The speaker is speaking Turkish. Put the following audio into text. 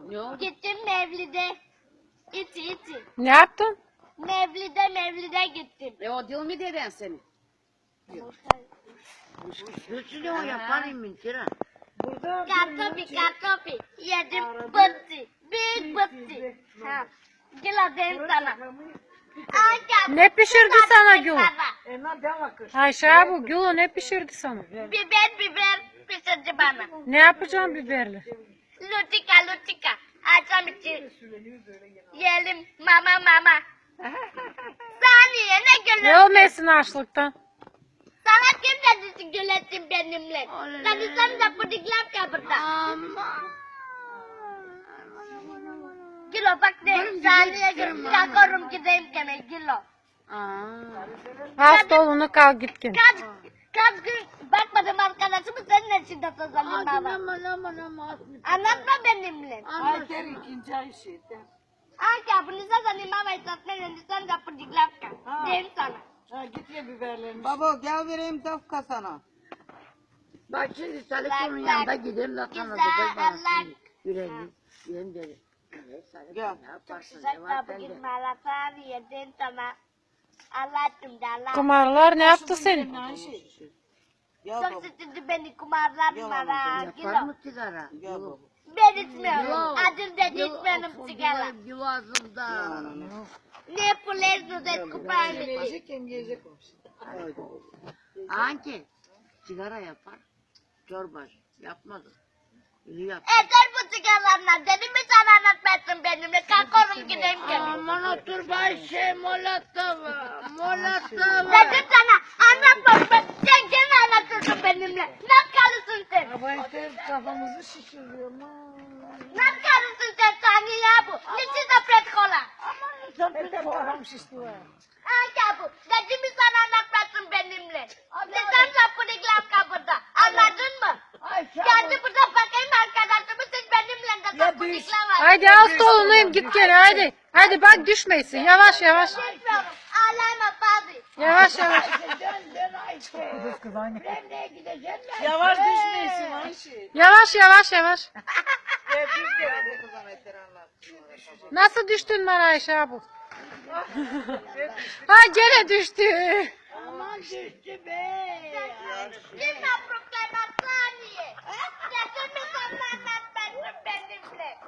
Ne oldu? Gittim Mevlid'e. İti. Ne yaptın? Mevlid'e gittim. O değil mi deden seni? Göçülü o yaparım mı Tira? Kartofi. Yedim bıttı. Büyük bıttı. Ha. Gel dedim sana. Ne pişirdi sana Gül? Ayşe abi Gül ne pişirdi sana? Biber pişirdi bana. Ne yapacağım biberli? Lutika. Akşam için. Yiyelim mama. Saniye ne gülüyorsun? Ölmesin açlıktan. Sana kim dedi gülüyorsun benimle? Sen sen de pudikler kapıda. Kilo bak de saniye gülüm. Kalkarım gideyim gene kilo. Hasta olunu kal git gel. Kaç gün bakmadım arkadaşımı senin için de sözlerim baba. Anlatma benimle. Ayter ikinci ay şeyde. Anka bunu sen mama isatmen sen de pudikler kapıda. Diyeyim sana. Ha git ye biberlerini. Baba gel vereyim tafka sana. Bak şimdi Salih'in yanında gidelim de sana Güzel, da Allah. yüreğini. Yüreğini dedi. Gel. Ne yaparsın? Sen de bugün malatani diyeyim sana. Allah'ım da Allah. Kumarlar ne yaptı seni? Gel Çok baba. sıçradı beni kumarlar bana. Yapar mı sigara? Gel baba. Ben içmiyorum. Adın dedi içmenim sigara. Yuvazımda. Ne pulezu de kumarlı. Hangi? Sigara yapar. Çorba yapmadı. İyi yap. Yeter bu sigaralarla. Dedim mi sana anlatmasın benimle. Kalkarım gideyim gene. Aman otur Bayşe Molatova. Dedim sana anlatma. Sen gene anlatırsın benimle. Nasıl kalırsın sen? Bayşe kafamızı şişiriyor. Nasıl kalırsın sen saniye bu? Niçin zapret kola? Hep kafam şişti var. Anka bu. Dedim mi sana anlatmasın benimle. Neden zapırıklar kapıda? Anladın mı? Geldi burada bakayım arkadaşımı siz benimle de zapırıklar var. Haydi hasta olunayım git gel haydi. Haydi bak düşmeyesin yavaş. Bilmiyorum. Ağlayma fazla. Yavaş. Dön Ayşe. Ben neye gideceğim ben? Yavaş düşmeyesin Ayşe. Yavaş. Gel düz gel kızım Eter anlat. Nasıl düştün bana Ayşe abi? Ha gene düştü. Aman düştü be. Gitme problema saniye. Dedim mi sana anlatmasın benimle.